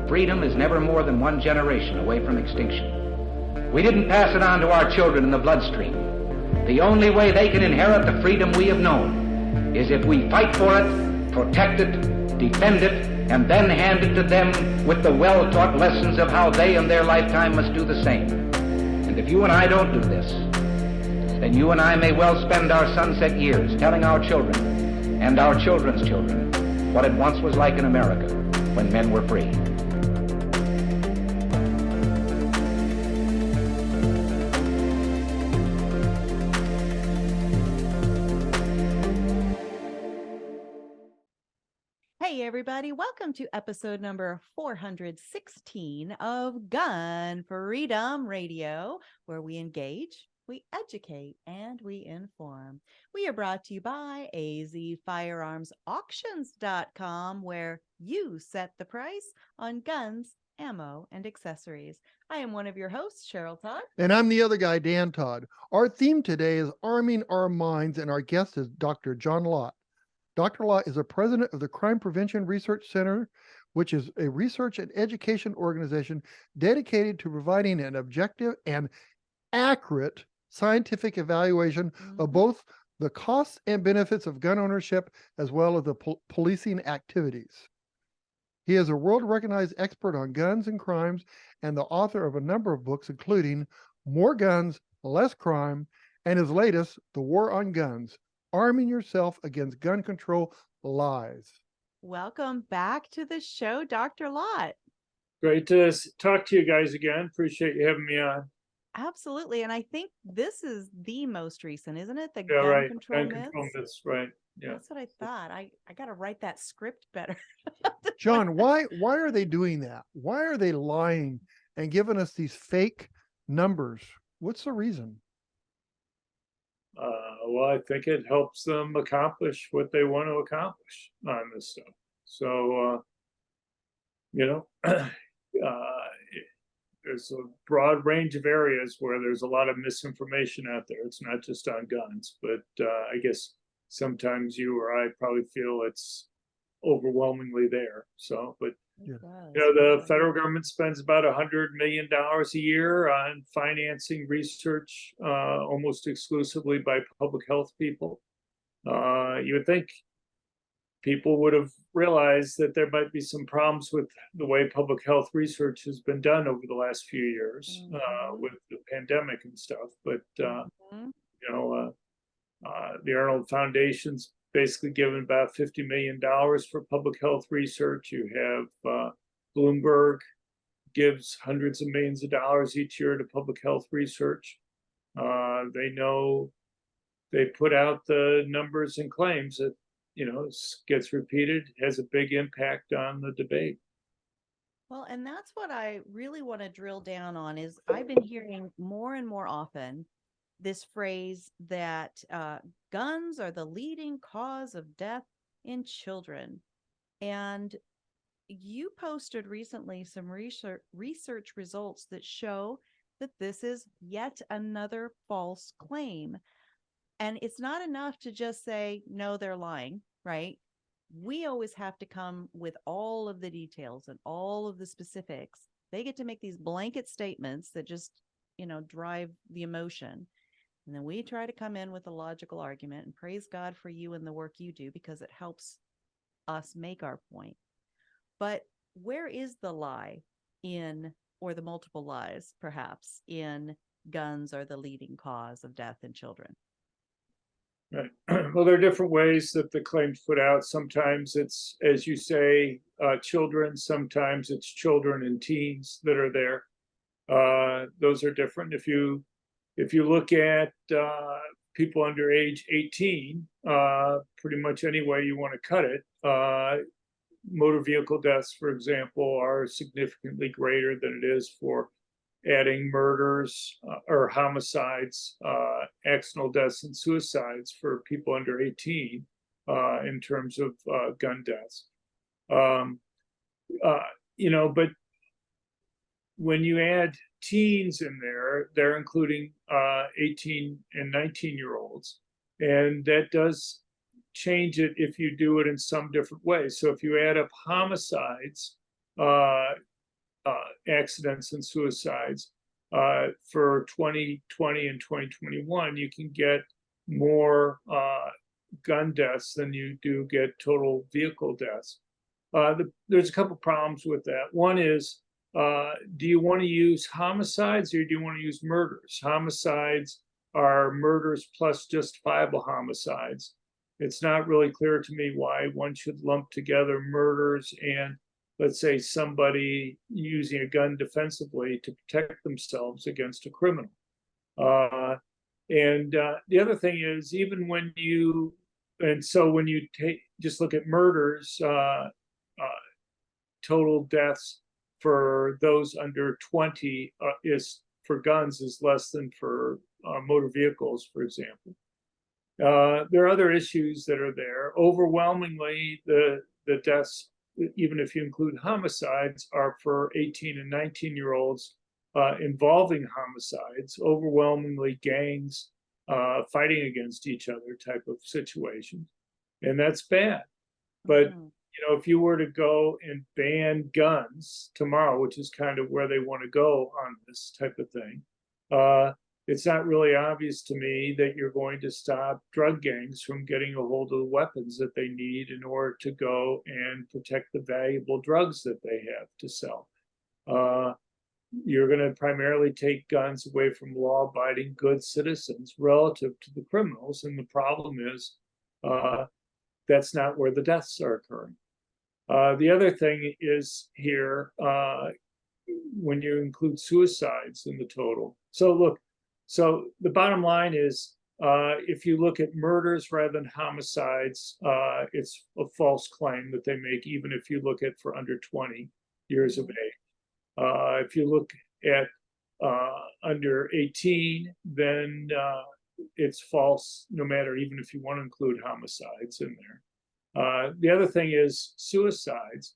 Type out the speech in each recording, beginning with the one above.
freedom is never more than one generation away from extinction. We didn't pass it on to our children in the bloodstream. The only way they can inherit the freedom we have known is if we fight for it, protect it, defend it, and then hand it to them with the well-taught lessons of how they in their lifetime must do the same. And if you and I don't do this, then you and I may well spend our sunset years telling our children and our children's children what it once was like in America when men were free. Hey everybody, welcome to episode number 416 of Gun Freedom Radio, where we engage, we educate, and we inform. We are brought to you by azfirearmsauctions.com, where you set the price on guns, ammo, and accessories. I am one of your hosts, Cheryl Todd. And I'm the other guy, Dan Todd. Our theme today is Arming Our Minds, and our guest is Dr. John Lott. Dr. Lott is the president of the Crime Prevention Research Center, which is a research and education organization dedicated to providing an objective and accurate scientific evaluation of both the costs and benefits of gun ownership, as well as the policing activities. He is a world-recognized expert on guns and crimes and the author of a number of books, including More Guns, Less Crime, and his latest, The War on Guns, Arming Yourself Against Gun Control Lies. Welcome back to the show, Dr. Lott. Great to talk to you guys again. Appreciate you having me on. Absolutely. And I think this is the most recent, isn't it? The Yeah, gun right. control Gun myths. control myths, right. Yeah. That's what I thought. I got to write that script better. John, why are they doing that? Why are they lying and giving us these fake numbers? What's the reason? Well, I think it helps them accomplish what they want to accomplish on this stuff. So, there's a broad range of areas where there's a lot of misinformation out there. It's not just on guns, but I guess sometimes you or I probably feel it's overwhelmingly there. So, but the federal government spends about $100 million a year on financing research, almost exclusively by public health people. You would think people would have realized that there might be some problems with the way public health research has been done over the last few years with the pandemic and stuff. But the Arnold Foundation's basically given about $50 million for public health research. You have Bloomberg gives hundreds of millions of dollars each year to public health research. They know they put out the numbers and claims that, gets repeated, has a big impact on the debate. Well, and that's what I really want to drill down on is I've been hearing more and more often this phrase that guns are the leading cause of death in children. And you posted recently some research results that show that this is yet another false claim. And it's not enough to just say, no, they're lying, right? We always have to come with all of the details and all of the specifics. They get to make these blanket statements that just, drive the emotion. And then we try to come in with a logical argument, and praise God for you and the work you do, because it helps us make our point. But where is the lie or the multiple lies, perhaps, in guns are the leading cause of death in children? Right. Well, there are different ways that the claim's put out. Sometimes it's, as you say, children. Sometimes it's children and teens that are there. Those are different. If you look at people under age 18, pretty much any way you want to cut it, motor vehicle deaths, for example, are significantly greater than it is for adding murders or homicides, accidental deaths and suicides for people under 18 in terms of gun deaths. But when you add teens in there, they're including 18 and 19-year-olds. And that does change it if you do it in some different way. So if you add up homicides, accidents and suicides. For 2020 and 2021, you can get more gun deaths than you do get total vehicle deaths. There's a couple problems with that. One is, do you want to use homicides or do you want to use murders? Homicides are murders plus justifiable homicides. It's not really clear to me why one should lump together murders and, let's say, somebody using a gun defensively to protect themselves against a criminal. The other thing is, even when you, and so when you just look at murders, total deaths for those under 20 is for guns is less than for motor vehicles, for example. There are other issues that are there. Overwhelmingly, the deaths, even if you include homicides, are for 18 and 19-year-olds involving homicides, overwhelmingly gangs fighting against each other type of situations. And that's bad. But if you were to go and ban guns tomorrow, which is kind of where they want to go on this type of thing, it's not really obvious to me that you're going to stop drug gangs from getting a hold of the weapons that they need in order to go and protect the valuable drugs that they have to sell. You're going to primarily take guns away from law-abiding good citizens relative to the criminals. And the problem is that's not where the deaths are occurring. The other thing is here, when you include suicides in the total. So the bottom line is, if you look at murders rather than homicides, it's a false claim that they make, even if you look at for under 20 years of age. If you look at under 18, then it's false, no matter, even if you want to include homicides in there. The other thing is suicides.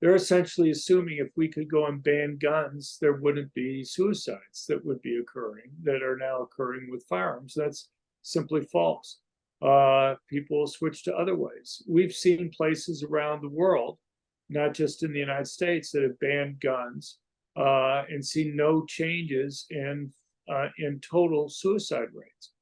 They're essentially assuming if we could go and ban guns, there wouldn't be suicides that would be occurring that are now occurring with firearms. That's simply false. People switch to other ways. We've seen places around the world, not just in the United States, that have banned guns and seen no changes in total suicide rates.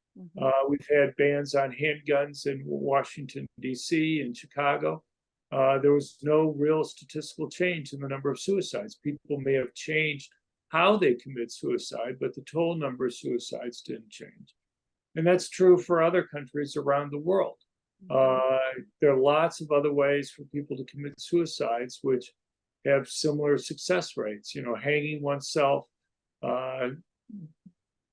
We've had bans on handguns in Washington, D.C. and Chicago. There was no real statistical change in the number of suicides. People may have changed how they commit suicide, but the total number of suicides didn't change. And that's true for other countries around the world. There are lots of other ways for people to commit suicides which have similar success rates. Hanging oneself,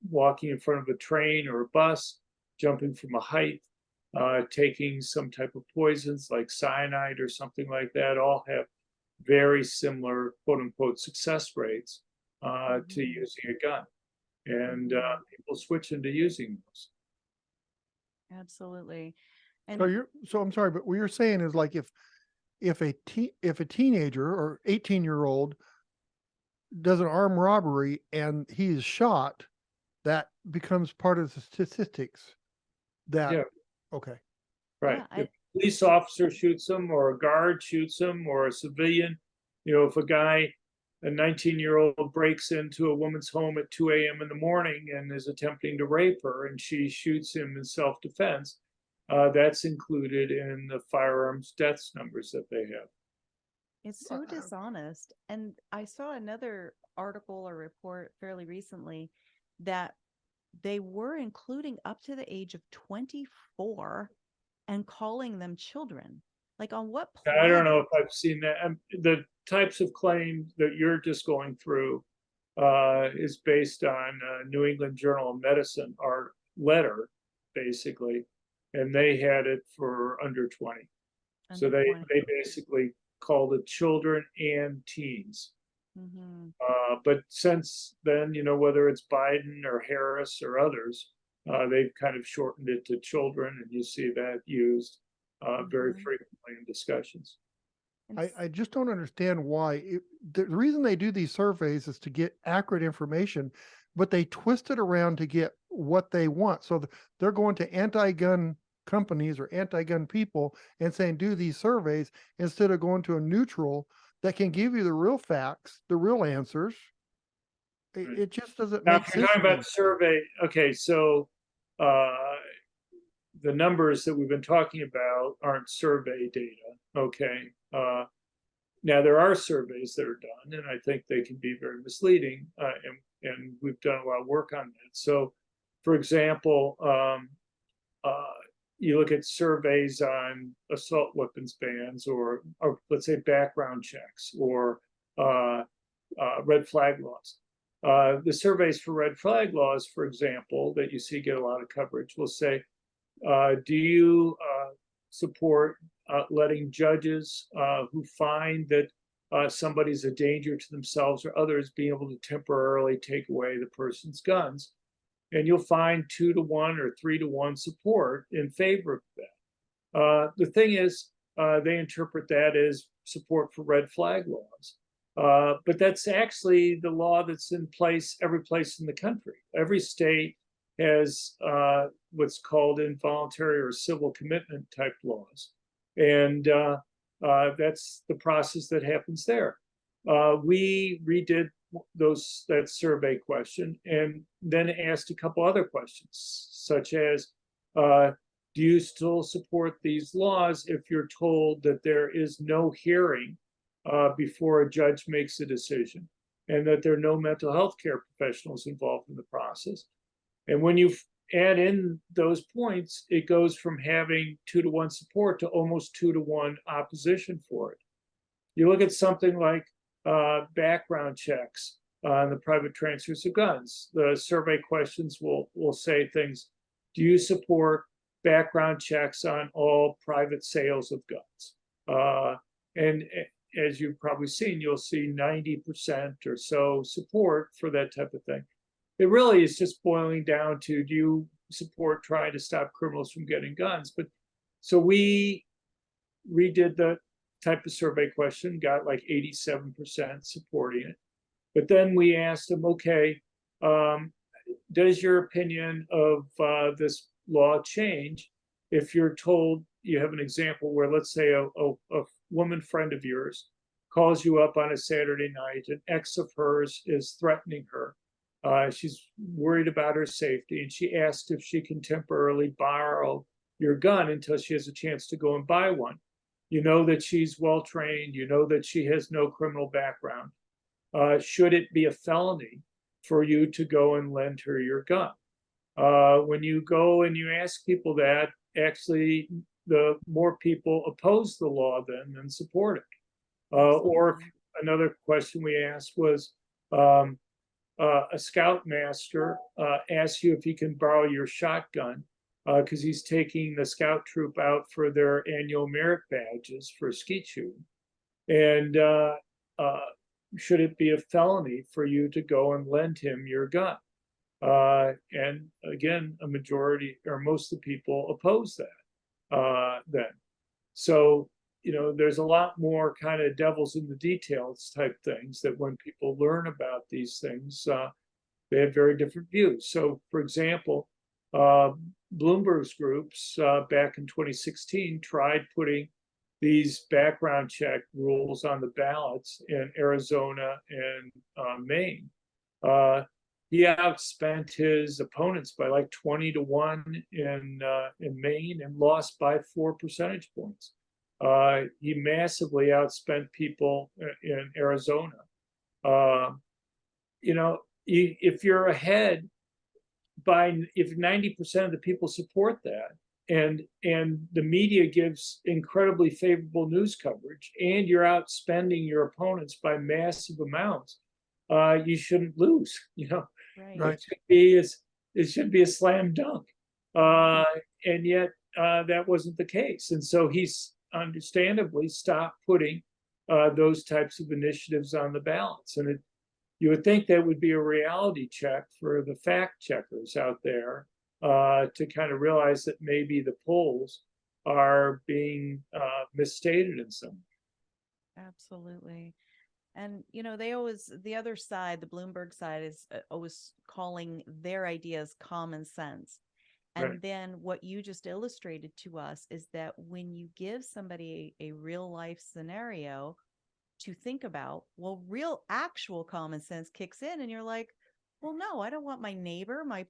walking in front of a train or a bus, jumping from a height, taking some type of poisons like cyanide or something like that, all have very similar quote unquote success rates to using a gun. And people switch into using those. Absolutely. And So I'm sorry, but what you're saying is, like, if a teenager or 18-year-old does an armed robbery and he is shot, that becomes part of the statistics. Okay. Right. Yeah, if a police officer shoots him, or a guard shoots him, or a civilian, if a 19-year-old breaks into a woman's home at 2 a.m. in the morning and is attempting to rape her, and she shoots him in self-defense, that's included in the firearms deaths numbers that they have. it's so dishonest. And I saw another article or report fairly recently that they were including up to the age of 24 and calling them children. Like, on what planet? I don't know if I've seen that. The types of claims that you're just going through is based on New England Journal of Medicine, our letter, basically, and they had it for under 20. So they basically called it children and teens. But since then, whether it's Biden or Harris or others, they've kind of shortened it to children, and you see that used very frequently in discussions. I just don't understand why. The reason they do these surveys is to get accurate information, but they twist it around to get what they want. So they're going to anti-gun companies or anti-gun people and saying, do these surveys, instead of going to a neutral that can give you the real facts, the real answers. Right. It just doesn't Now, make if you're sense talking to me. about survey, okay, so the numbers that we've been talking about aren't survey data, okay? Now, there are surveys that are done, and I think they can be very misleading, and we've done a lot of work on that. So, for example, you look at surveys on assault weapons bans, or let's say background checks, or red flag laws. The surveys for red flag laws, for example, that you see get a lot of coverage, will say, do you support letting judges who find that somebody's a danger to themselves or others being able to temporarily take away the person's guns? And you'll find 2-to-1 or 3-to-1 support in favor of that. The thing is, they interpret that as support for red flag laws. But that's actually the law that's in place every place in the country. Every state has what's called involuntary or civil commitment type laws. And that's the process that happens there. We redid that survey question and then asked a couple other questions, such as, do you still support these laws if you're told that there is no hearing before a judge makes a decision, and that there are no mental health care professionals involved in the process? And when you add in those points, it goes from having 2-to-1 support to almost 2-to-1 opposition for it. You look at something like background checks on the private transfers of guns. The survey questions will say things: do you support background checks on all private sales of guns? And as you've probably seen, you'll see 90% or so support for that type of thing. It really is just boiling down to, do you support trying to stop criminals from getting guns? But so we redid the type of survey question, got like 87% supporting it. But then we asked them, okay, does your opinion of this law change if you're told, you have an example where, let's say a woman friend of yours calls you up on a Saturday night, an ex of hers is threatening her. She's worried about her safety, and she asked if she can temporarily borrow your gun until she has a chance to go and buy one. You know that she's well trained, you know that she has no criminal background. Should it be a felony for you to go and lend her your gun? When you go and you ask people that, actually, the more people oppose the law than support it. Or another question we asked was, a scoutmaster asks you if he can borrow your shotgun because he's taking the scout troop out for their annual merit badges for skeet shooting. And should it be a felony for you to go and lend him your gun? And again, a majority or most of the people oppose that then. So, there's a lot more kind of devils in the details type things that when people learn about these things, they have very different views. So, for example, Bloomberg's groups back in 2016 tried putting these background check rules on the ballots in Arizona and Maine. He outspent his opponents by like 20-to-1 in Maine and lost by 4 percentage points. He massively outspent people in Arizona. If you're ahead if 90% of the people support that, and the media gives incredibly favorable news coverage, and you're outspending your opponents by massive amounts, you shouldn't lose. Right. It should be a slam dunk, and yet that wasn't the case. And so he's understandably stopped putting those types of initiatives on the ballots. And you would think that would be a reality check for the fact checkers out there to kind of realize that maybe the polls are being misstated in some way. Absolutely. And, they always, the other side, the Bloomberg side, is always calling their ideas common sense. And Right. then what you just illustrated to us is that when you give somebody a real life scenario to think about, well, real actual common sense kicks in and you're like, well, no, I don't want my neighbor, my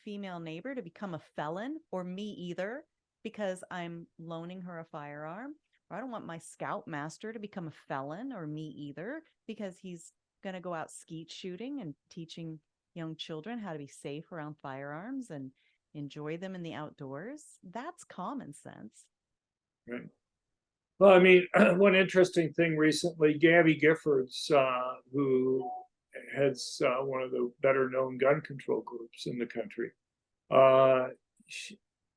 female neighbor to become a felon, or me either, because I'm loaning her a firearm. Or I don't want my scoutmaster to become a felon, or me either, because he's going to go out skeet shooting and teaching young children how to be safe around firearms and enjoy them in the outdoors. That's common sense. Right. Well, I mean, one interesting thing recently, Gabby Giffords, who heads one of the better known gun control groups in the country,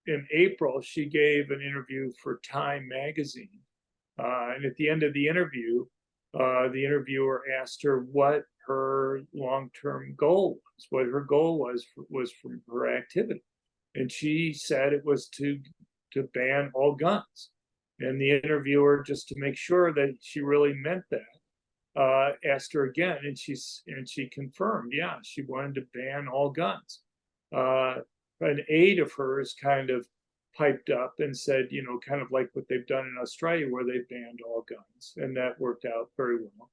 in April, she gave an interview for Time magazine. And at the end of the interviewer asked her what her long-term goal was, what her goal was from her activity. And she said it was to ban all guns. And the interviewer, just to make sure that she really meant that, asked her again, and she confirmed, yeah, she wanted to ban all guns. An aide of hers kind of piped up and said, kind of like what they've done in Australia, where they banned all guns, and that worked out very well.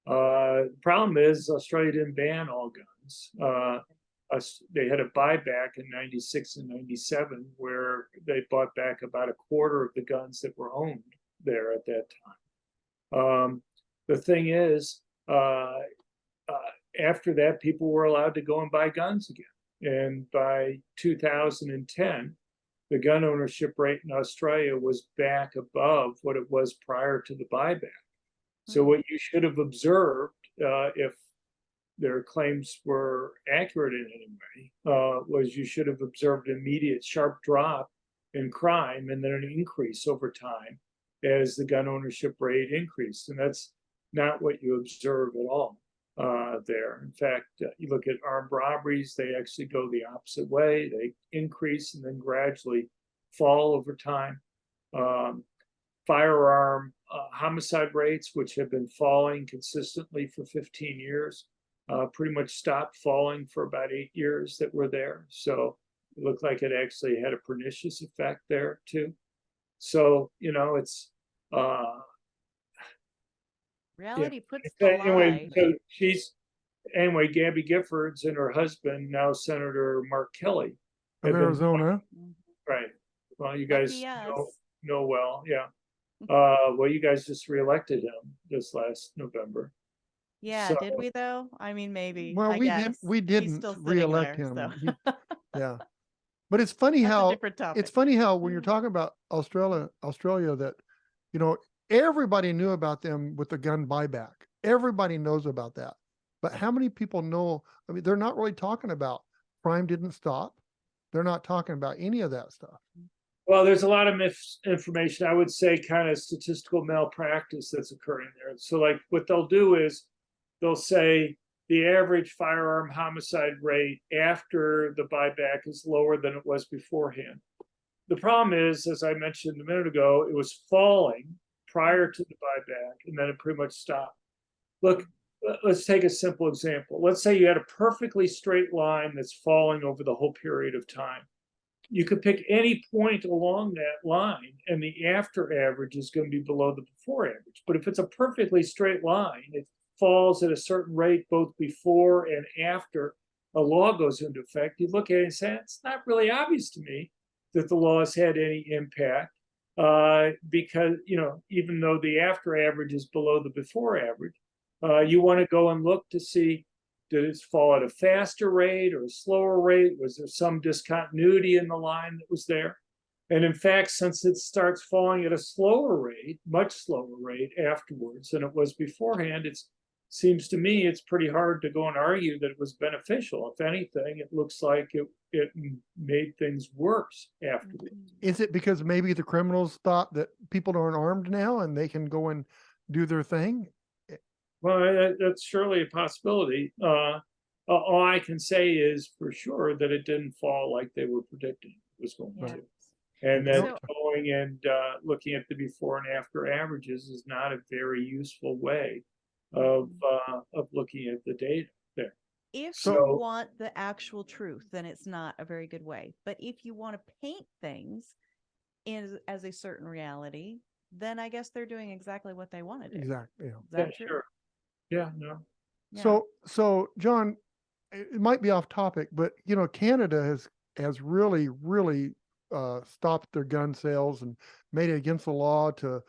The problem is Australia didn't ban all guns. They had a buyback in 96 and 97 where they bought back about a quarter of the guns that were owned there at that time. The thing is, after that, people were allowed to go and buy guns again. And by 2010, the gun ownership rate in Australia was back above what it was prior to the buyback. So what you should have observed, if their claims were accurate in any way, was you should have observed an immediate sharp drop in crime and then an increase over time as the gun ownership rate increased. And that's not what you observe at all there. In fact, you look at armed robberies, they actually go the opposite way. They increase and then gradually fall over time. Firearm homicide rates, which have been falling consistently for 15 years, pretty much stopped falling for about 8 years that were there. So it looked like it actually had a pernicious effect there too. So, it's reality puts the anyway, lie. So Gabby Giffords and her husband, now Senator Mark Kelly Of Arizona. Right. Well, you guys know well, yeah. Well, you guys just reelected him this last November. Yeah, So, did we though? I mean, maybe. Well, we didn't reelect him. So. Yeah, but it's funny That's how a different topic. it's funny how when you're talking about Australia, that everybody knew about them with the gun buyback. Everybody knows about that, but how many people know? I mean, they're not really talking about crime didn't stop. They're not talking about any of that stuff. Well, there's a lot of misinformation. I would say kind of statistical malpractice that's occurring there. So like what they'll do is they'll say the average firearm homicide rate after the buyback is lower than it was beforehand. The problem is, as I mentioned a minute ago, it was falling prior to the buyback and then it pretty much stopped. Look, let's take a simple example. Let's say you had a perfectly straight line that's falling over the whole period of time. You could pick any point along that line and the after average is going to be below the before average. But if it's a perfectly straight line, it falls at a certain rate both before and after a law goes into effect. You look at it and say, it's not really obvious to me that the law has had any impact because, even though the after average is below the before average, you want to go and look to see, did it fall at a faster rate or a slower rate? Was there some discontinuity in the line that was there? And in fact, since it starts falling at a slower rate, much slower rate afterwards than it was beforehand, it seems to me it's pretty hard to go and argue that it was beneficial. If anything, it looks like it made things worse afterwards. Is it because maybe the criminals thought that people aren't armed now and they can go and do their thing? Well, that's surely a possibility. All I can say is for sure that it didn't fall like they were predicting it was going to. And that going and looking at the before and after averages is not a very useful way of looking at the data there. If you want the actual truth, then it's not a very good way. But if you want to paint things as a certain reality, then I guess they're doing exactly what they want to do. Exactly. Yeah. Is that true? Sure. Yeah, no. Yeah. So John, it might be off topic, but Canada has really stopped their gun sales and made it against the law to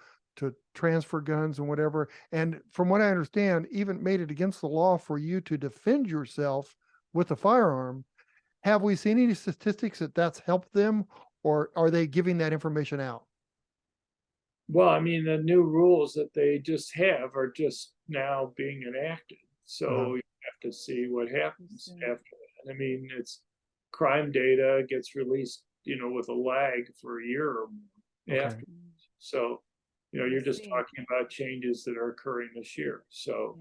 transfer guns and whatever. And from what I understand, even made it against the law for you to defend yourself with a firearm. Have we seen any statistics that that's helped them, or are they giving that information out? Well, I mean, the new rules that they just have are just now being enacted. So you have to see what happens after that. I mean, it's crime data gets released, with a lag for a year or more after. So, you're just talking about changes that are occurring this year. So,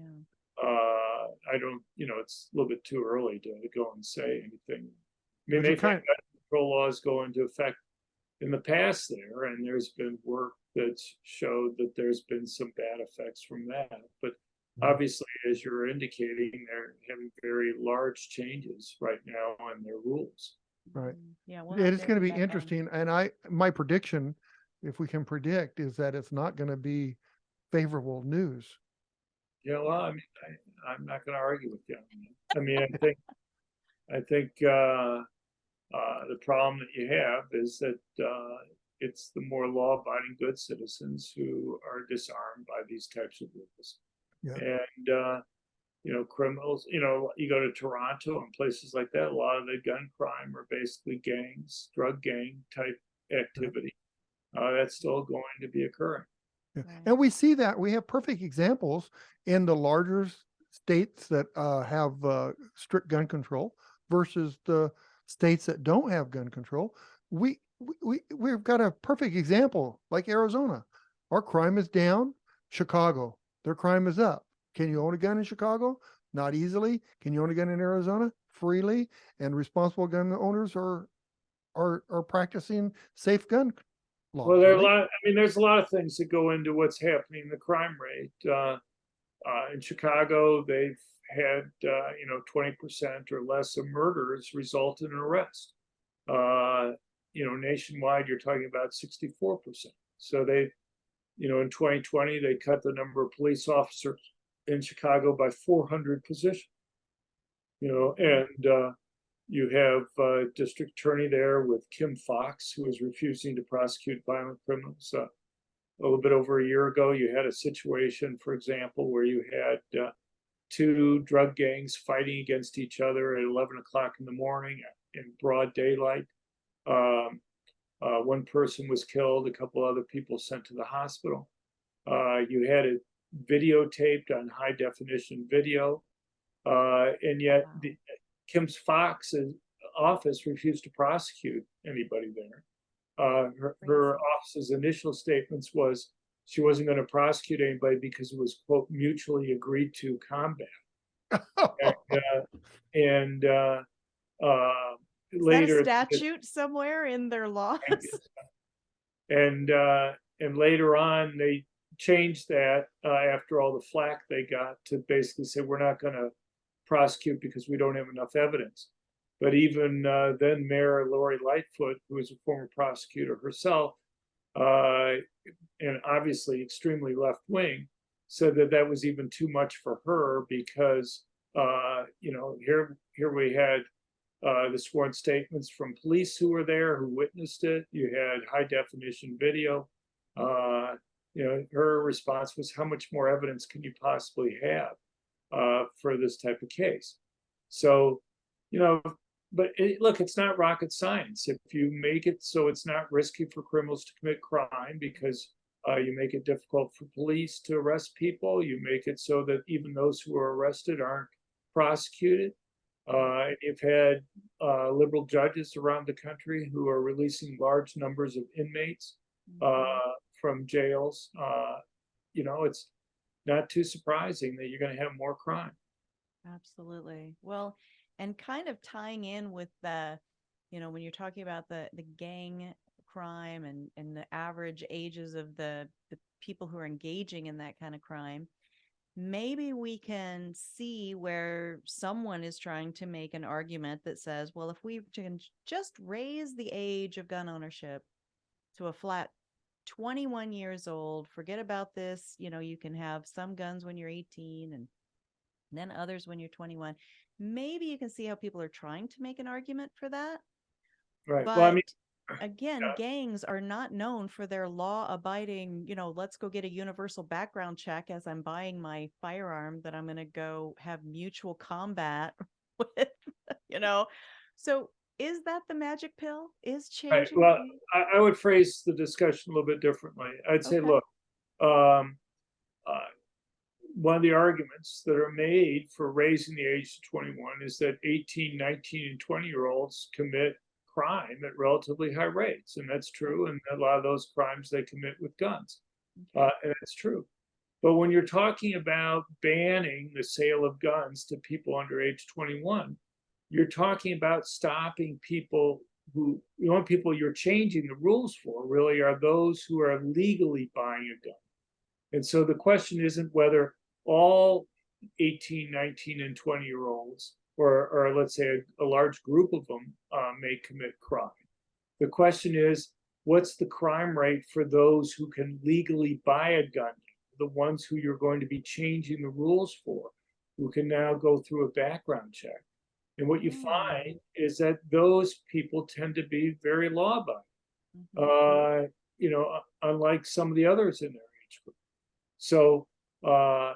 I don't, it's a little bit too early to go and say anything. I mean, they've had gun control laws go into effect in the past there, and there's been work that's showed that there's been some bad effects from that. But obviously, as you're indicating, they're having very large changes right now on their rules. Right. Yeah. It is going to be interesting. And my prediction, if we can predict, is that it's not going to be favorable news. Yeah, well, I mean, I'm not going to argue with you. I mean, I think the problem that you have is that it's the more law-abiding good citizens who are disarmed by these types of rules. Yeah. And criminals, you go to Toronto and places like that, a lot of the gun crime are basically gangs, drug gang type activity. That's still going to be occurring. Yeah. And we see that we have perfect examples in the larger states that have strict gun control versus the states that don't have gun control. We've got a perfect example like Arizona. Our crime is down. Chicago, their crime is up. Can you own a gun in Chicago? Not easily. Can you own a gun in Arizona? Freely. And responsible gun owners are practicing safe gun laws. Well, there's a lot of things that go into what's happening in the crime rate. In Chicago, they've had 20% or less of murders result in an arrest. Nationwide, you're talking about 64%. So they, in 2020, they cut the number of police officers in Chicago by 400 positions. And you have a district attorney there with Kim Foxx, who is refusing to prosecute violent criminals. A little bit over a year ago, you had a situation, for example, where you had two drug gangs fighting against each other at 11 o'clock in the morning in broad daylight. One person was killed, a couple other people sent to the hospital. You had it videotaped on high definition video, and yet Kim Foxx's office refused to prosecute anybody there. Her office's initial statements was she wasn't going to prosecute anybody because it was, quote, mutually agreed to combat. and later, is that a statute somewhere in their laws? And later on, they changed that after all the flack they got to basically say we're not going to prosecute because we don't have enough evidence. But even then, Mayor Lori Lightfoot, who is a former prosecutor herself, and obviously extremely left-wing, said that that was even too much for her because, here we had the sworn statements from police who were there, who witnessed it. You had high-definition video. Her response was, how much more evidence can you possibly have for this type of case? So, but look, it's not rocket science. If you make it so it's not risky for criminals to commit crime because you make it difficult for police to arrest people, you make it so that even those who are arrested aren't prosecuted. You've had liberal judges around the country who are releasing large numbers of inmates from jails. It's not too surprising that you're going to have more crime. Absolutely. Well, and kind of tying in with the, when you're talking about the gang crime and the average ages of the people who are engaging in that kind of crime, maybe we can see where someone is trying to make an argument that says, well, if we can just raise the age of gun ownership to a flat 21 years old, forget about this. You can have some guns when you're 18 and then others when you're 21. Maybe you can see how people are trying to make an argument for that. Right. But Well, I mean, again, yeah. gangs are not known for their law-abiding, let's go get a universal background check as I'm buying my firearm that I'm going to go have mutual combat with, you know. So is that the magic pill? Is Right. changing? Well, I would phrase the discussion a little bit differently. I'd say, Okay. look, um, one of the arguments that are made for raising the age to 21 is that 18, 19, and 20-year-olds commit crime at relatively high rates. And that's true. And a lot of those crimes they commit with guns. And that's true. But when you're talking about banning the sale of guns to people under age 21, you're talking about stopping people who, the only people you're changing the rules for really are those who are legally buying a gun. And so the question isn't whether all 18, 19, and 20-year-olds, or let's say a large group of them may commit crime. The question is, what's the crime rate for those who can legally buy a gun, the ones who you're going to be changing the rules for, who can now go through a background check? And what you find is that those people tend to be very law-abiding, unlike some of the others in their age group. So, do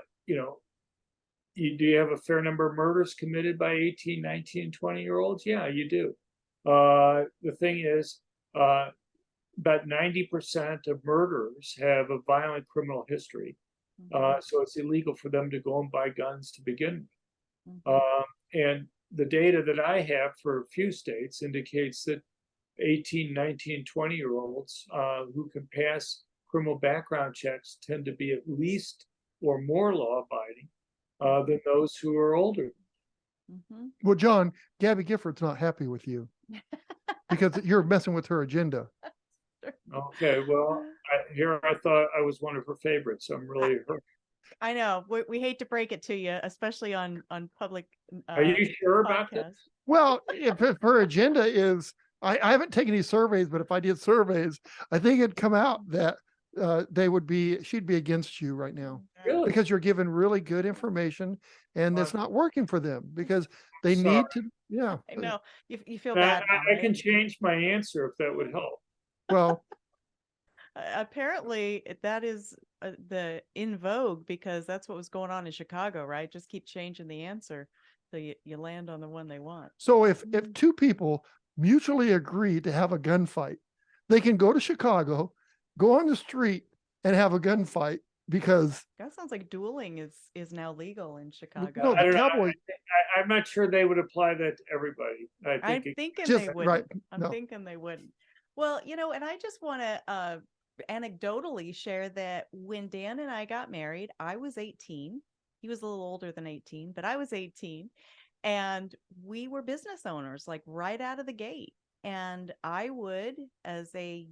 you have a fair number of murders committed by 18, 19, 20-year-olds? Yeah, you do. The thing is, about 90% of murderers have a violent criminal history. So it's illegal for them to go and buy guns to begin with. And the data that I have for a few states indicates that 18, 19, 20-year-olds who can pass criminal background checks tend to be at least or more law-abiding than those who are older. Well, John, Gabby Gifford's not happy with you because you're messing with her agenda. Okay, well, I thought I was one of her favorites. So I'm really hurt. I know. We hate to break it to you, especially on public. Are you sure about this? Well, if her agenda is, I haven't taken any surveys, but if I did surveys, I think it'd come out that she'd be against you right now. Really? Because you're giving really good information and it's not working for them because they need to. Yeah. I know. You feel bad. I can change my answer if that would help. Well, apparently that is the in vogue because that's what was going on in Chicago, right? Just keep changing the answer so you land on the one they want. So if two people mutually agree to have a gunfight, they can go to Chicago, go on the street and have a gunfight because that sounds like dueling is now legal in Chicago. No, the Cowboys. I'm not sure they would apply that to everybody. I'm thinking they wouldn't. Right. I'm thinking they wouldn't. Well, and I just want to anecdotally share that when Dan and I got married, I was 18. He was a little older than 18, but I was 18. And we were business owners, like right out of the gate. And I would, as a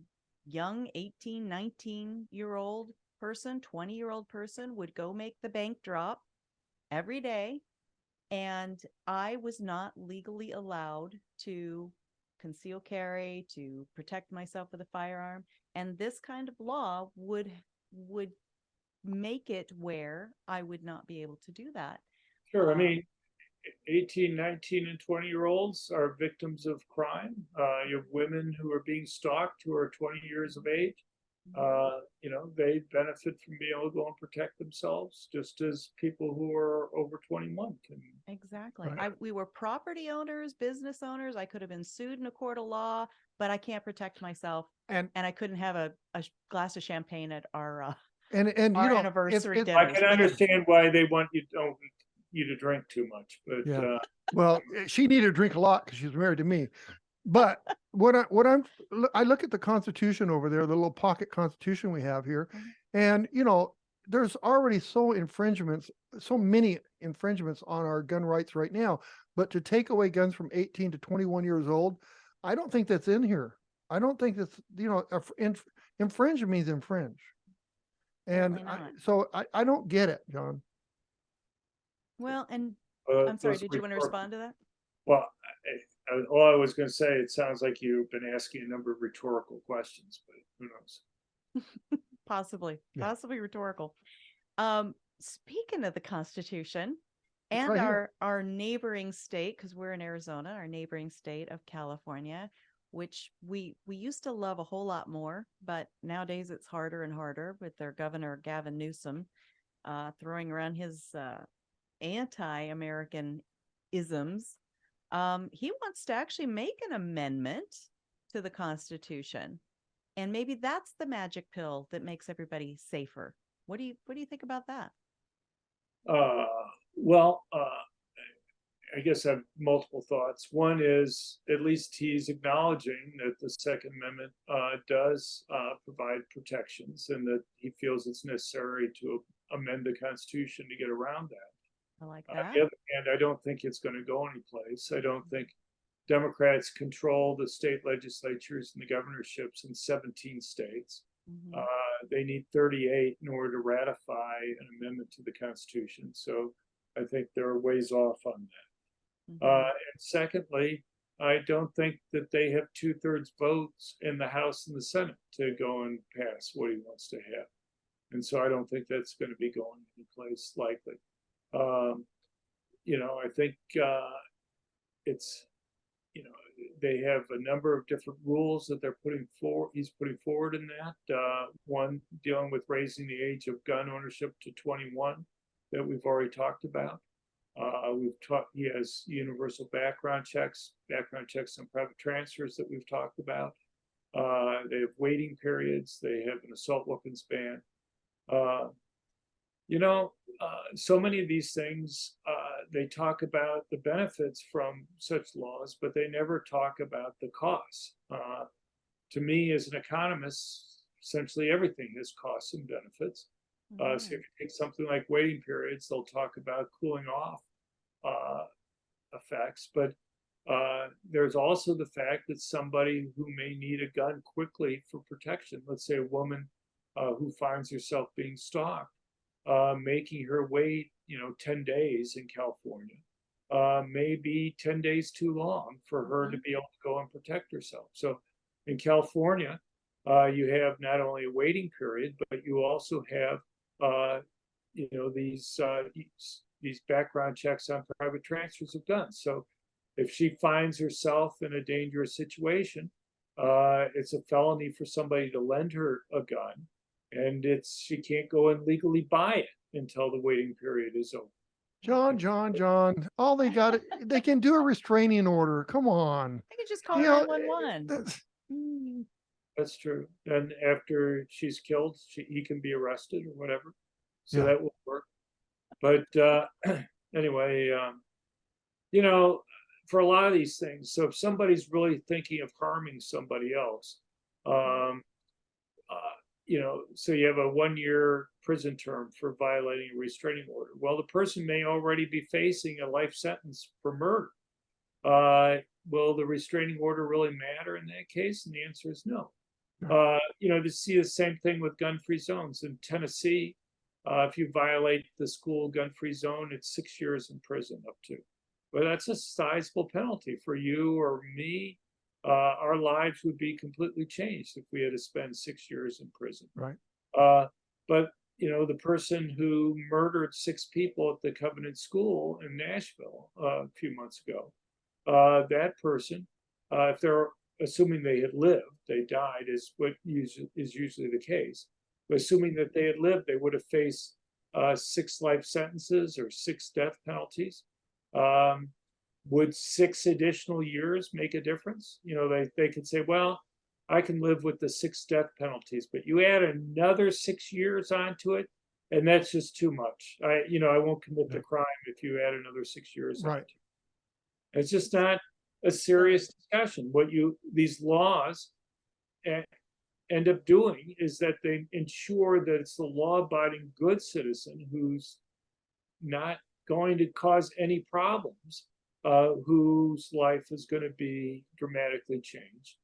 young 18, 19-year-old person, 20-year-old person, would go make the bank drop every day. And I was not legally allowed to conceal carry, to protect myself with a firearm. And this kind of law would make it where I would not be able to do that. Sure. I mean, 18, 19, and 20-year-olds are victims of crime. You have women who are being stalked who are 20 years of age. They benefit from being able to go and protect themselves just as people who are over 21 can. Exactly. We were property owners, business owners. I could have been sued in a court of law, but I can't protect myself. And I couldn't have a glass of champagne at our anniversary dinner. I can understand why they want you to drink too much, but yeah. Well, she needed to drink a lot because she's married to me. But I look at the Constitution over there, the little pocket Constitution we have here, and there's already so many infringements on our gun rights right now. But to take away guns from 18 to 21 years old, I don't think that's in here. I don't think that's infringe means infringe, and I don't get it, John. Well, and I'm sorry, did you want to respond to that? Well, all I was going to say, it sounds like you've been asking a number of rhetorical questions, but who knows? Possibly, Yeah. possibly rhetorical. Speaking of the Constitution and Right here. our neighboring state, because we're in Arizona, our neighboring state of California, which we used to love a whole lot more, but nowadays it's harder and harder with their governor Gavin Newsom throwing around his anti-American isms. He wants to actually make an amendment to the Constitution. And maybe that's the magic pill that makes everybody safer. What do you think about that? Well, I guess I have multiple thoughts. One is at least he's acknowledging that the Second Amendment does provide protections and that he feels it's necessary to amend the Constitution to get around that. I like On that. the other hand, I don't think it's going to go anyplace. I don't think Democrats control the state legislatures and the governorships in 17 states. Mhm. They need 38 in order to ratify an amendment to the Constitution. So I think they're ways off on that. Mhm. And secondly, I don't think that they have 2/3 votes in the House and the Senate to go and pass what he wants to have. And so I don't think that's going to be going anyplace likely. I think it's, they have a number of different rules that they're he's putting forward in that. One dealing with raising the age of gun ownership to 21 that we've already talked about. He has universal background checks on private transfers that we've talked about. They have waiting periods. They have an assault weapons ban. So many of these things, they talk about the benefits from such laws, but they never talk about the costs. To me, as an economist, essentially everything has costs and benefits. So if you take something like waiting periods, they'll talk about cooling off effects, but there's also the fact that somebody who may need a gun quickly for protection, let's say a woman who finds herself being stalked, making her wait, 10 days in California, may be 10 days too long for her to be able to go and protect herself. So in California, you have not only a waiting period, but you also have, these background checks on private transfers of guns. So if she finds herself in a dangerous situation, it's a felony for somebody to lend her a gun, and she can't go and legally buy it until the waiting period is over. John, all they can do a restraining order. Come on. I could just call You know, 911. That's true. And after she's killed, he can be arrested or whatever. So Yeah. that will work. But anyway, for a lot of these things, so if somebody's really thinking of harming somebody else, so you have a 1-year prison term for violating a restraining order. Well, the person may already be facing a life sentence for murder. Will the restraining order really matter in that case? And the answer is no. To see the same thing with gun-free zones in Tennessee. If you violate the school gun-free zone, it's 6 years in prison up to. But that's a sizable penalty for you or me. Our lives would be completely changed if we had to spend 6 years in prison. Right. But the person who murdered 6 people at the Covenant School in Nashville a few months ago, that person, if they're assuming they had lived, they died is what is usually the case. But assuming that they had lived, they would have faced 6 life sentences or 6 death penalties. Would 6 additional years make a difference? They could say, well, I can live with the 6 death penalties, but you add another 6 years onto it, and that's just too much. I won't commit the crime if you add another 6 years. Right. It's just not a serious discussion. What these laws end up doing is that they ensure that it's the law-abiding good citizen who's not going to cause any problems, whose life is going to be dramatically changed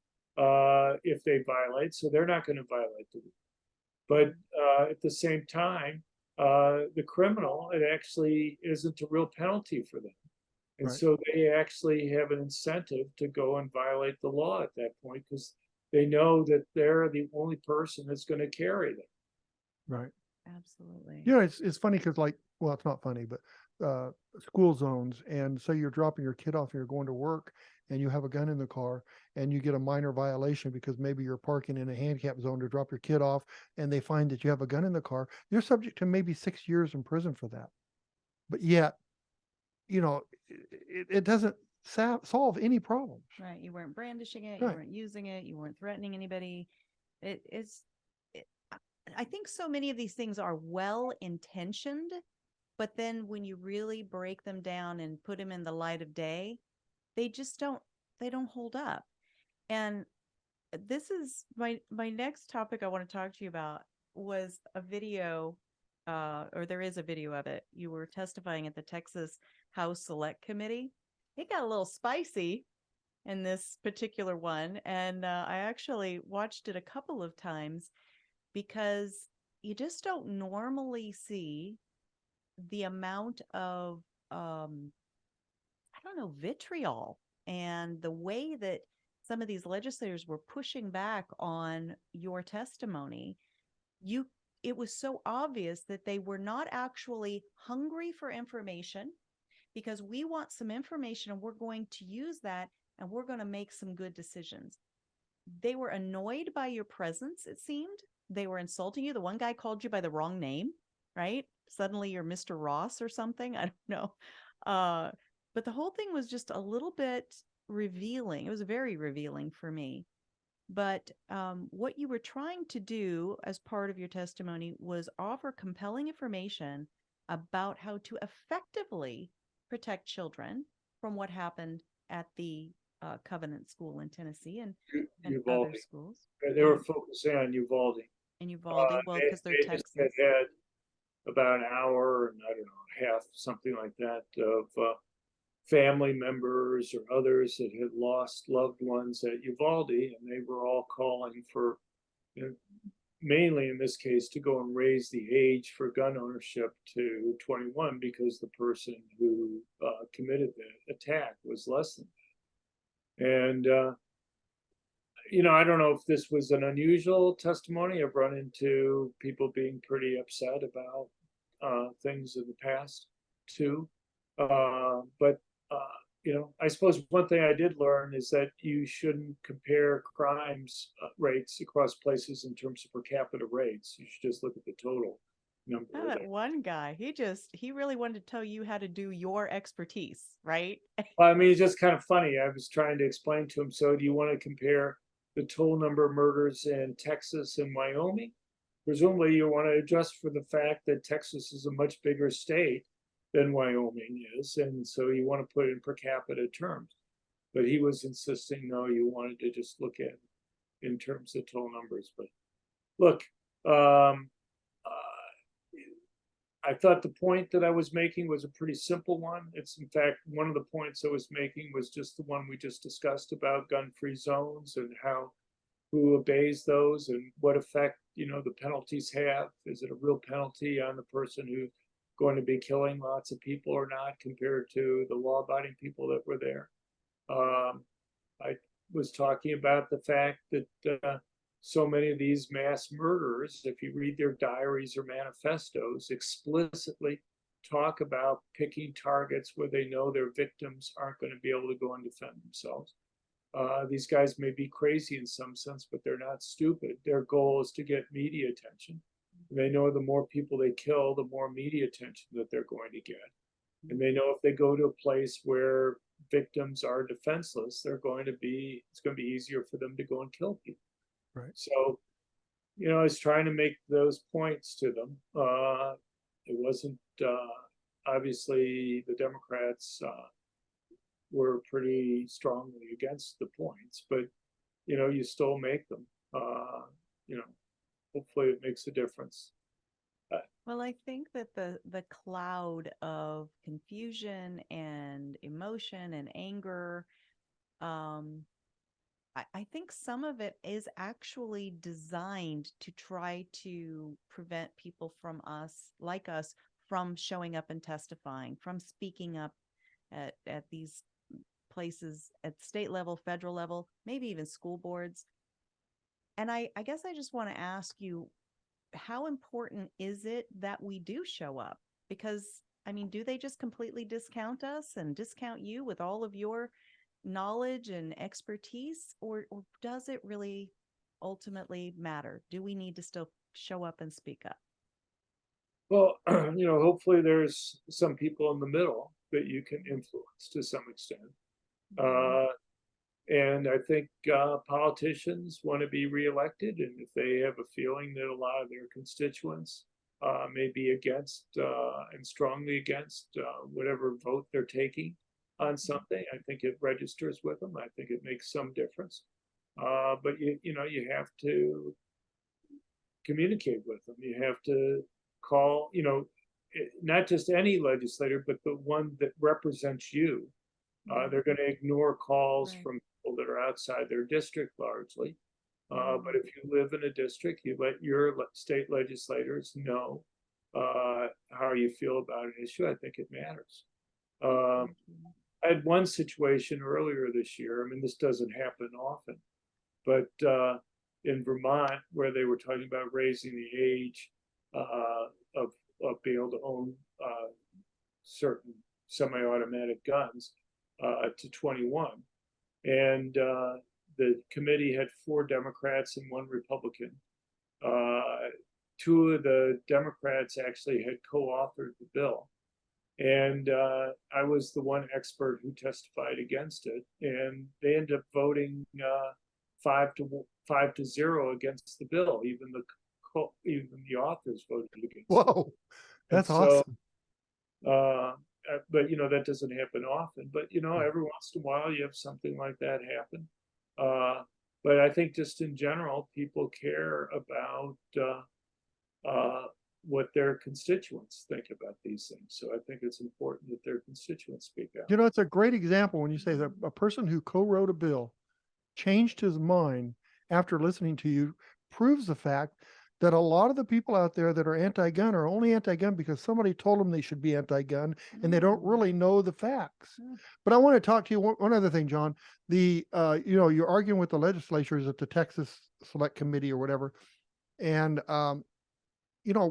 if they violate. So they're not going to violate the rule. But at the same time, the criminal, it actually isn't a real penalty for them. And Right. so they actually have an incentive to go and violate the law at that point, because they know that they're the only person that's going to carry them. Right. Absolutely. You know, it's funny because, like, well, it's not funny, but school zones, and say you're dropping your kid off and you're going to work and you have a gun in the car and you get a minor violation because maybe you're parking in a handicap zone to drop your kid off and they find that you have a gun in the car, you're subject to maybe 6 years in prison for that. But yet, you know, it doesn't solve any problems. Right. You weren't brandishing it. Right. You weren't using it. You weren't threatening anybody. It is, it, I think so many of these things are well intentioned, but then when you really break them down and put them in the light of day, they just they don't hold up. And this is my next topic I want to talk to you about was a video, or there is a video of it. You were testifying at the Texas House Select Committee. It got a little spicy in this particular one, and I actually watched it a couple of times because you just don't normally see the amount of I don't know, vitriol, and the way that some of these legislators were pushing back on your testimony. It was so obvious that they were not actually hungry for information, because we want some information and we're going to use that and we're going to make some good decisions. They were annoyed by your presence, it seemed. They were insulting you. The one guy called you by the wrong name, right? Suddenly you're Mr. Ross or something. I don't know. But the whole thing was just a little bit revealing. It was very revealing for me. But what you were trying to do as part of your testimony was offer compelling information about how to effectively protect children from what happened at the Covenant School in Tennessee and other schools. They were focusing on Uvalde. And Uvalde, well, because they're Texas. Had about an hour and I don't know, half, something like that, of family members or others that had lost loved ones at Uvalde, and they were all calling for, you know, mainly in this case, to go and raise the age for gun ownership to 21 because the person who committed the attack was less than that. And you know, I don't know if this was an unusual testimony. I've run into people being pretty upset about things in the past too. But you know, I suppose one thing I did learn is that you shouldn't compare crimes rates across places in terms of per capita rates. You should just look at the total number. That one guy, he really wanted to tell you how to do your expertise, right? Well, I mean, it's just kind of funny. I was trying to explain to him, so do you want to compare the total number of murders in Texas and Wyoming? Presumably you want to adjust for the fact that Texas is a much bigger state than Wyoming is, and so you want to put it in per capita terms. But he was insisting, no, you wanted to just look at in terms of total numbers. But look, I thought the point that I was making was a pretty simple one. It's, in fact, one of the points I was making was just the one we just discussed about gun-free zones and who obeys those and what effect, you know, the penalties have. Is it a real penalty on the person who's going to be killing lots of people or not, compared to the law-abiding people that were there? I was talking about the fact that so many of these mass murderers, if you read their diaries or manifestos, explicitly talk about picking targets where they know their victims aren't going to be able to go and defend themselves. These guys may be crazy in some sense, but they're not stupid. Their goal is to get media attention. They know the more people they kill, the more media attention that they're going to get. And they know if they go to a place where victims are defenseless, it's going to be easier for them to go and kill people. Right. So, you know, I was trying to make those points to them. It wasn't, obviously the Democrats were pretty strongly against the points, but, you know, you still make them. You know, hopefully it makes a difference. Well, I think that the cloud of confusion and emotion and anger, I think some of it is actually designed to try to prevent people from like us, from showing up and testifying, from speaking up at these places at state level, federal level, maybe even school boards. And I guess I just want to ask you, how important is it that we do show up? Because, I mean, do they just completely discount us and discount you with all of your knowledge and expertise? Or does it really ultimately matter? Do we need to still show up and speak up? Well, hopefully there's some people in the middle that you can influence to some extent. And I think politicians want to be reelected, and if they have a feeling that a lot of their constituents may be against and strongly against whatever vote they're taking on something, I think it registers with them. I think it makes some difference. But you have to communicate with them. You have to call, not just any legislator, but the one that represents you. They're going to ignore calls from people that are outside their district largely. But if you live in a district, you let your state legislators know how you feel about an issue. I think it matters. I had one situation earlier this year. I mean, this doesn't happen often, but in Vermont, where they were talking about raising the age of being able to own certain semi-automatic guns to 21. And the committee had 4 Democrats and 1 Republican. 2 of the Democrats actually had co-authored the bill. And I was the one expert who testified against it. And they ended up voting 5-0 against the bill. Even the authors voted against it. Whoa, that's awesome. But that doesn't happen often. But every once in a while you have something like that happen. But I think just in general, people care about what their constituents think about these things. So I think it's important that their constituents speak out. It's a great example when you say that a person who co-wrote a bill changed his mind after listening to you, proves the fact that a lot of the people out there that are anti-gun are only anti-gun because somebody told them they should be anti-gun, and they don't really know the facts. But I want to talk to you one other thing, John. You're arguing with the legislatures at the Texas Select Committee or whatever, and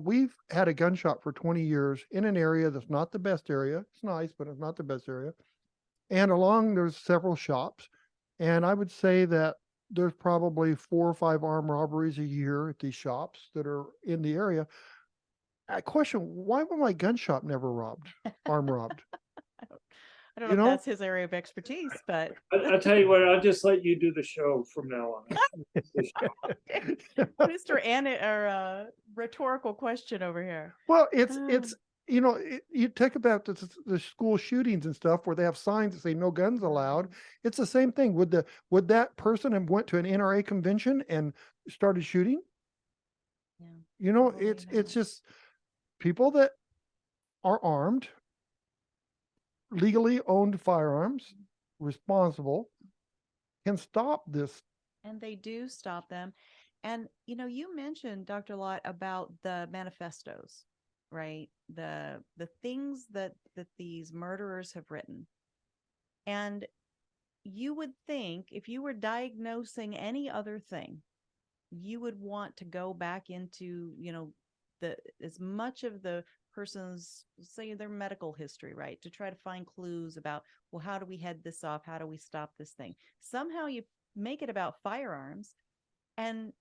we've had a gun shop for 20 years in an area that's not the best area. It's nice, but it's not the best area. And there's several shops, and I would say that there's probably 4 or 5 armed robberies a year at these shops that are in the area. I question, why was my gun shop never armed robbed? I don't know if that's his area of expertise, but I'll tell you what, I'll just let you do the show from now on. Mr. Rhetorical question over here. Well, it's you talk about the school shootings and stuff where they have signs that say no guns allowed. It's the same thing. Would that person have went to an NRA convention and started shooting? Yeah. It's just people that are armed, legally owned firearms, responsible, can stop this. And they do stop them. And you mentioned, Dr. Lott, about the manifestos, right? The things that these murderers have written. And you would think if you were diagnosing any other thing, you would want to go back into, as much of the person's, say, their medical history, right? To try to find clues about, well, how do we head this off? How do we stop this thing? Somehow you make it about firearms, and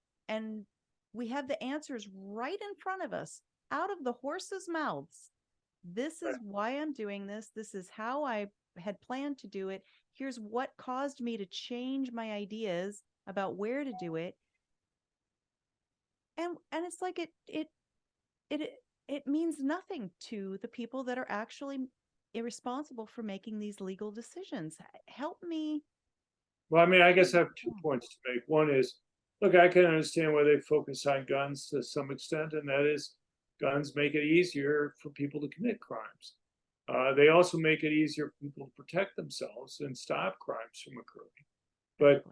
we have the answers right in front of us, out of the horse's mouths. This is why I'm doing this. This is how I had planned to do it. Here's what caused me to change my ideas about where to do it. And it's like it means nothing to the people that are actually irresponsible for making these legal decisions. Help me. Well, I mean, I guess I have 2 points to make. One is, look, I can understand why they focus on guns to some extent, and that is guns make it easier for people to commit crimes. They also make it easier for people to protect themselves and stop crimes from occurring. But,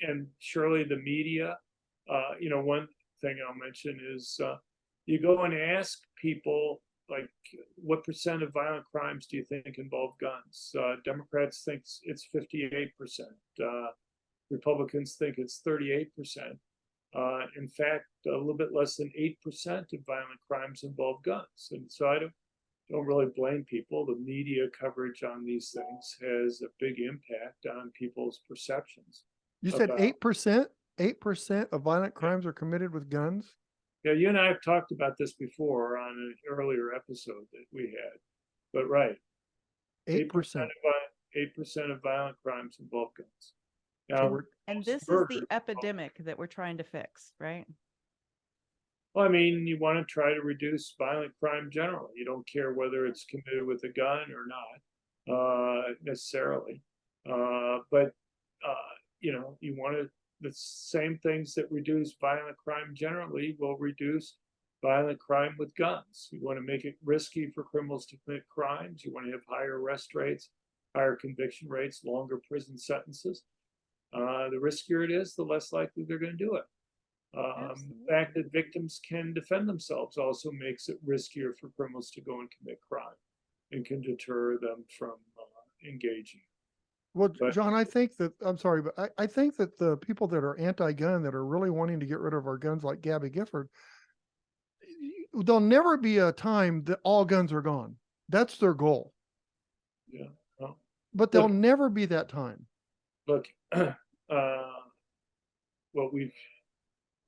and surely the media, one thing I'll mention is you go and ask people, like, what % of violent crimes do you think involve guns? Democrats think it's 58%. Republicans think it's 38%. In fact, a little bit less than 8% of violent crimes involve guns. And so I don't really blame people. The media coverage on these things has a big impact on people's perceptions. You said about- 8%? 8% of violent crimes are committed with guns? Yeah, you and I have talked about this before on an earlier episode that we had. But right, 8%. 8% of violent crimes involve guns. So Now, we're- And this is murder. the epidemic that we're trying to fix, right? Well, I mean, you want to try to reduce violent crime generally. You don't care whether it's committed with a gun or not, necessarily. But you know, you want to, the same things that reduce violent crime generally will reduce violent crime with guns. You want to make it risky for criminals to commit crimes. You want to have higher arrest rates, higher conviction rates, longer prison sentences. The riskier it is, the less likely they're going to do it. The fact that victims can defend themselves also makes it riskier for criminals to go and commit crime and can deter them from engaging. Well, But- John, I think that, I'm sorry, but I think that the people that are anti-gun, that are really wanting to get rid of our guns, like Gabby Gifford, there'll never be a time that all guns are gone. That's their goal. Yeah. Well, But there'll Look- never be that time. look, what we've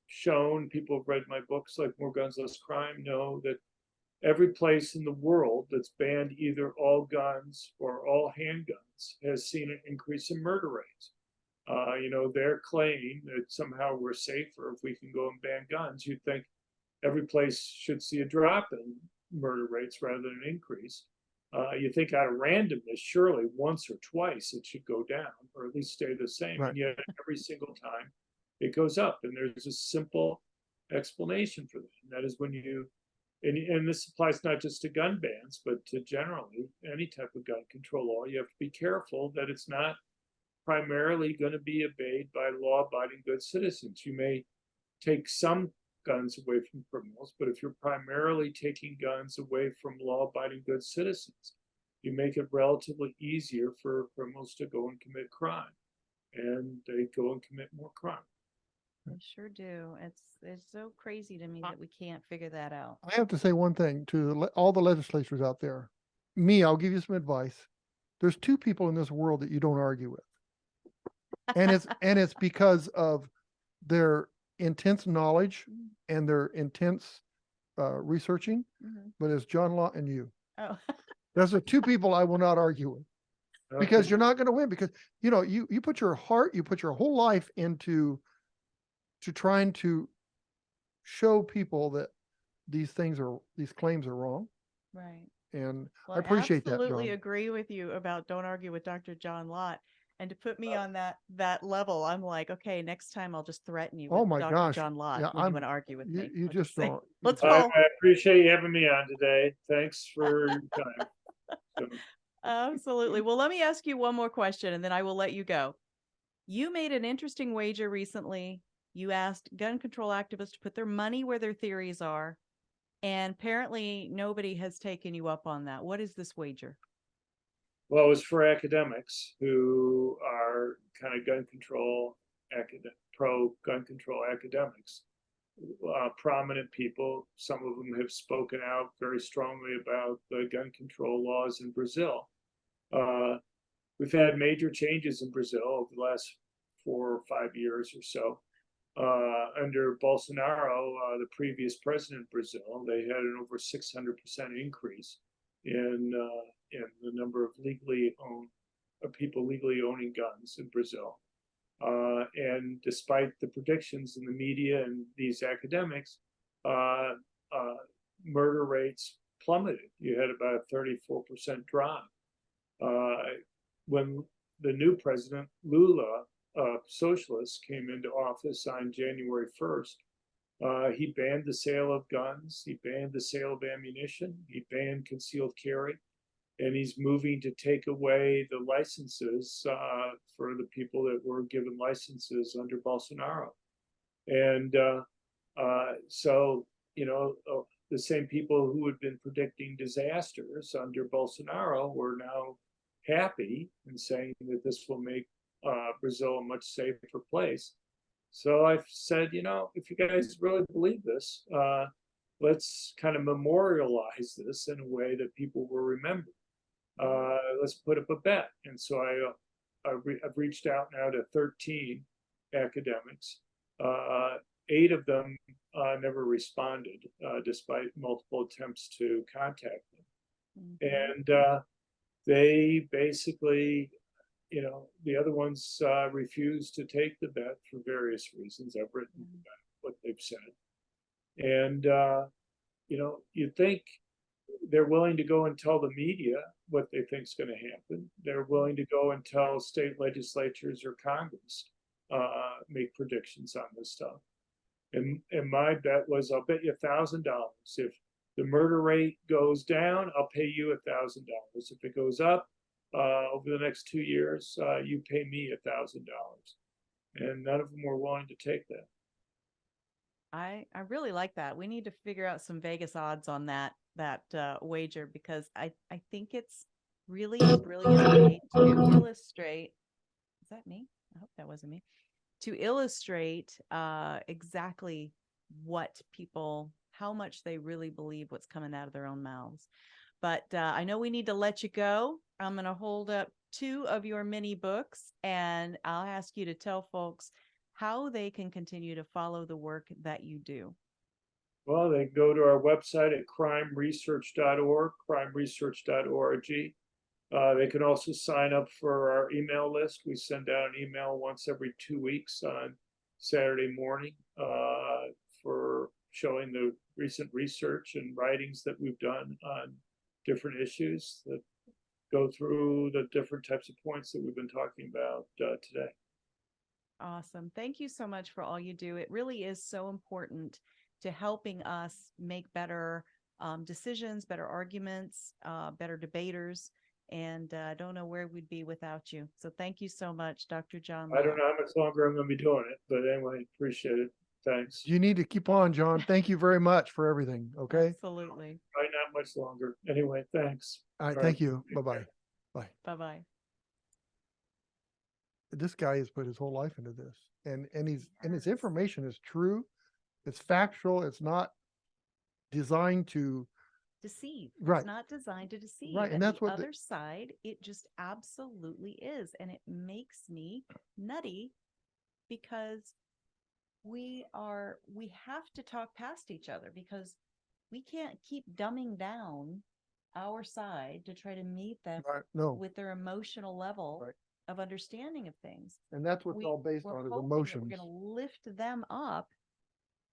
shown, people have read my books like More Guns, Less Crime, know that every place in the world that's banned either all guns or all handguns has seen an increase in murder rates. You know, their claim that somehow we're safer if we can go and ban guns, you'd think every place should see a drop in murder rates rather than an increase. You think out of randomness, surely once or twice it should go down or at least stay the same. Right. And yet every single time it goes up. And there's a simple explanation for that. And that is when you, and this applies not just to gun bans, but to generally any type of gun control law, you have to be careful that it's not primarily going to be obeyed by law-abiding good citizens. You may take some guns away from criminals, but if you're primarily taking guns away from law-abiding good citizens, you make it relatively easier for criminals to go and commit crime, and they go and commit more crime. I sure do. It's so crazy to me that we can't figure that out. I have to say one thing to all the legislators out there. Me, I'll give you some advice. There's two people in this world that you don't argue with. And it's because of their intense knowledge and their intense researching, Mhm. but it's John Lott and you. Oh, Those are two people I will not argue with, because you're not going to win, because you know you put your heart, you put your whole life into trying to show people that these claims are wrong. right. And Well, I appreciate that, absolutely John. agree with you about don't argue with Dr. John Lott. And to put me on that level, I'm like, okay, next time I'll just threaten you with Oh my Dr. gosh. John Lott Yeah, when you want to argue with me. You I'll just say, don't. let's I roll. appreciate you having me on today. Thanks for your time. So, Absolutely. Well, let me ask you one more question and then I will let you go. You made an interesting wager recently. You asked gun control activists to put their money where their theories are. And apparently nobody has taken you up on that. What is this wager? well, it was for academics who are kind of gun control, pro gun control academics, prominent people. Some of them have spoken out very strongly about the gun control laws in Brazil. We've had major changes in Brazil over the last 4 or 5 years or so. Under Bolsonaro, the previous president of Brazil, they had an over 600% increase in the number of people legally owning guns in Brazil. And despite the predictions in the media and these academics, murder rates plummeted. You had about a 34% drop. When the new president, Lula, socialist, came into office on January 1st, he banned the sale of guns, he banned the sale of ammunition, he banned concealed carry, and he's moving to take away the licenses for the people that were given licenses under Bolsonaro. And so, you know, the same people who had been predicting disasters under Bolsonaro were now happy and saying that this will make Brazil a much safer place. So I've said, if you guys really believe this, let's kind of memorialize this in a way that people will remember. Let's put up a bet. And so I've reached out now to 13 academics. 8 of them never responded, despite multiple attempts to contact them. And they basically, the other ones refused to take the bet for various reasons. I've written what they've said. And, you'd think they're willing to go and tell the media what they think is going to happen. They're willing to go and tell state legislatures or Congress, make predictions on this stuff. And my bet was, I'll bet you $1,000. If the murder rate goes down, I'll pay you $1,000. If it goes up over the next 2 years, you pay me $1,000. And none of them were willing to take that. I really like that. We need to figure out some Vegas odds on that wager, because I think it's really a brilliant way to illustrate. Is that me? I hope that wasn't me. To illustrate exactly what people, how much they really believe what's coming out of their own mouths. But I know we need to let you go. I'm going to hold up 2 of your mini books, and I'll ask you to tell folks how they can continue to follow the work that you do. Well, they can go to our website at crimeresearch.org, crimeresearch.org. They can also sign up for our email list. We send out an email once every 2 weeks on Saturday morning for showing the recent research and writings that we've done on different issues that go through the different types of points that we've been talking about today. Awesome. Thank you so much for all you do. It really is so important to helping us make better decisions, better arguments, better debaters. And I don't know where we'd be without you. So thank you so much, Dr. John Lott. I don't know how much longer I'm going to be doing it, but anyway, appreciate it. Thanks. You need to keep on, John. Thank you very much for everything. Okay. Absolutely. Probably not much longer. Anyway, thanks. All right. Thank you. Bye-bye. Bye. Bye-bye. This guy has put his whole life into this, and his information is true. It's factual. It's not designed to deceive. Right. It's not designed to deceive. Right. And that's the what other side, it just absolutely is. And it makes me nutty, because we have to talk past each other, because we can't keep dumbing down our side to try to meet them with their emotional level of understanding of things. And that's what's all based on, is emotions. We're going to lift them up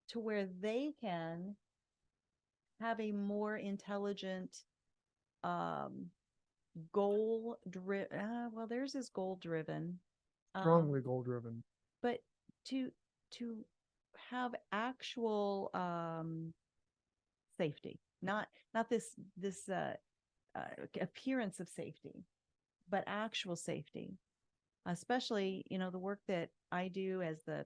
to where they can have a more intelligent, goal-driven. Well, theirs is goal-driven. Strongly goal-driven. But to have actual safety, not this appearance of safety, but actual safety. Especially, the work that I do as the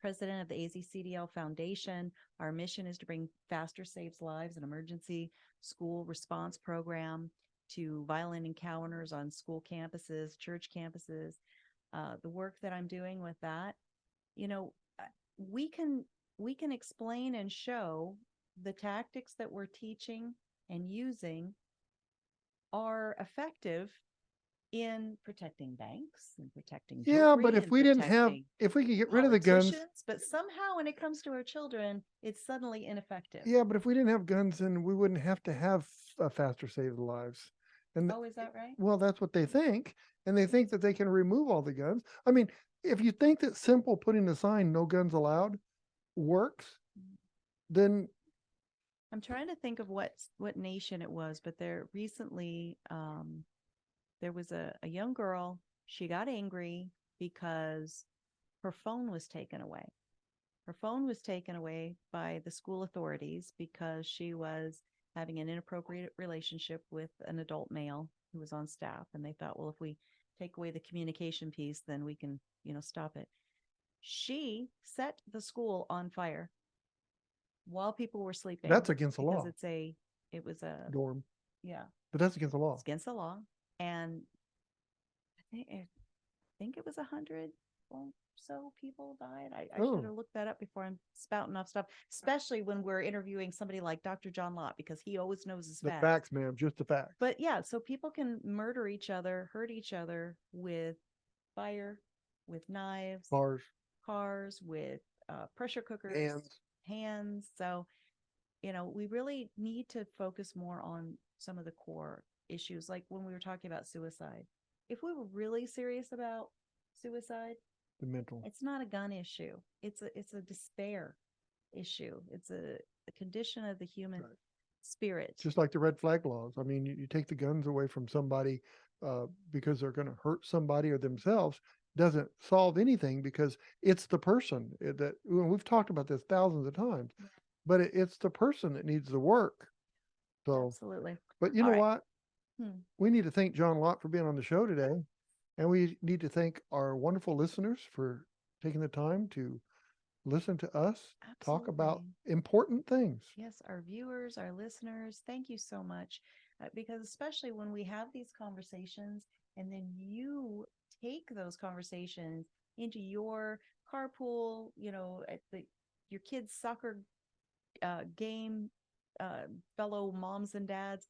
president of the AZCDL Foundation. Our mission is to bring Faster Saves Lives, an emergency school response program, to violent encounters on school campuses, church campuses. The work that I'm doing with that, we can explain and show the tactics that we're teaching and using are effective in protecting banks and protecting but if we didn't have, if we could get rid of the guns, but somehow when it comes to our children, it's suddenly ineffective. Yeah, but if we didn't have guns, then we wouldn't have to have a Faster Save Lives. And is that right? Well, that's what they think, and they think that they can remove all the guns. I mean, if you think that simple putting a sign "No guns allowed" works, then I'm trying to think of what nation it was, but there recently there was a young girl. She got angry because her phone was taken away. Her phone was taken away by the school authorities because she was having an inappropriate relationship with an adult male who was on staff. And they thought, well, if we take away the communication piece, then we can, stop it. She set the school on fire while people were sleeping. That's against the law. It was a dorm. Yeah. But that's against the law. It's against the law. And I think think it was 100 or so people died. I Oh. should have looked that up before I'm spouting off stuff, especially when we're interviewing somebody like Dr. John Lott, because he always knows his The facts. facts, ma'am, just the facts. But yeah, so people can murder each other, hurt each other with fire, with knives, cars, with pressure cookers, hands. So, we really need to focus more on some of the core issues, like when we were talking about suicide. If we were really serious about suicide, the mental, it's not a gun issue. It's a despair issue. It's a condition of the human spirit. Just like the red flag laws. I mean, you take the guns away from somebody because they're going to hurt somebody or themselves, doesn't solve anything, because it's the person that we've talked about this thousands of times, but it's the person that needs the work. So absolutely. But you know what? We need to thank John Lott for being on the show today. And we need to thank our wonderful listeners for taking the time to listen to us talk about important things. Yes, our viewers, our listeners, thank you so much. Because especially when we have these conversations and then you take those conversations into your carpool, at your kids' soccer game, fellow moms and dads,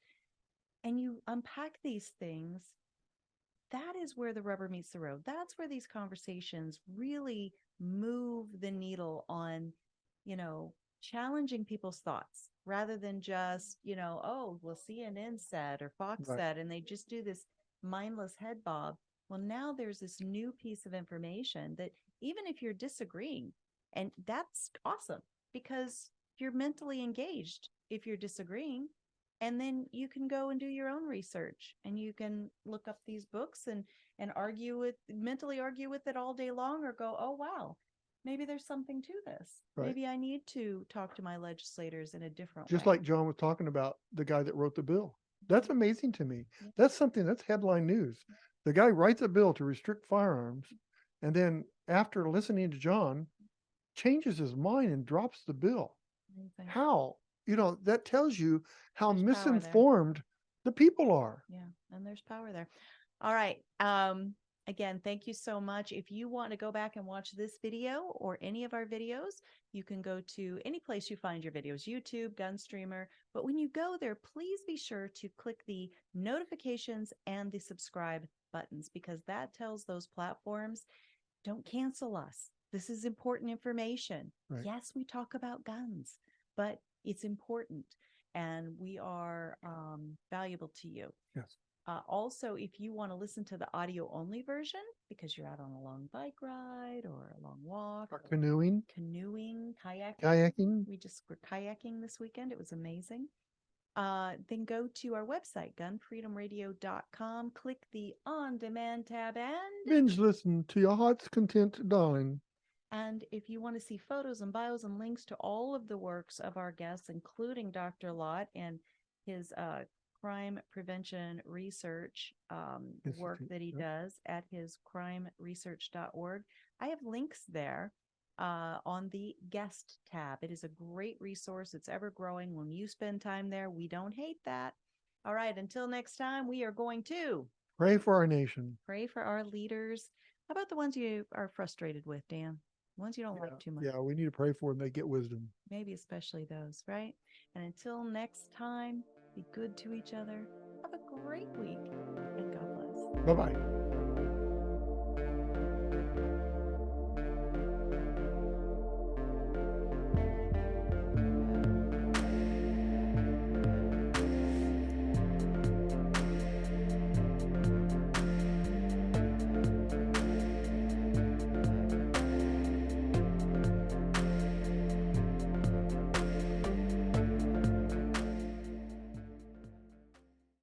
and you unpack these things, that is where the rubber meets the road. That's where these conversations really move the needle on, challenging people's thoughts, rather than just, oh, well, CNN said or Fox said, and they just do this mindless head bob. Well, now there's this new piece of information that even if you're disagreeing, and that's awesome, because you're mentally engaged if you're disagreeing. And then you can go and do your own research, and you can look up these books and mentally argue with it all day long, or go, oh, wow, maybe there's something to this. Right. Maybe I need to talk to my legislators in a different way. Just like John was talking about the guy that wrote the bill. That's amazing to me. That's something that's headline news. The guy writes a bill to restrict firearms, and then after listening to John, changes his mind and drops the bill. Amazing. How? That tells you how There's misinformed the people are. Yeah, and there's power there. All right. Again, thank you so much. If you want to go back and watch this video or any of our videos, you can go to any place you find your videos, YouTube, GunStreamer. But when you go there, please be sure to click the notifications and the subscribe buttons, because that tells those platforms, don't cancel us. This is important information. Right. Yes, we talk about guns, but it's important, and we are valuable to you. Yes. Also, if you want to listen to the audio only version, because you're out on a long bike ride or a long walk, Or canoeing, kayaking. We just were kayaking this weekend. It was amazing. Then go to our website, GunFreedomRadio.com, click the on demand tab, and binge listen to your heart's content, darling. And if you want to see photos and bios and links to all of the works of our guests, including Dr. Lott and his crime prevention research work that he does at his crimeresearch.org, I have links there on the guest tab. It is a great resource. It's ever growing. When you spend time there, we don't hate that. All right. Until next time, we are going to pray for our nation. Pray for our leaders. How about the ones you are frustrated with, Dan? Ones you don't like too much. Yeah, we need to pray for them. They get wisdom. Maybe especially those, right? And until next time, be good to each other. Have a great week, and God bless. Bye-bye.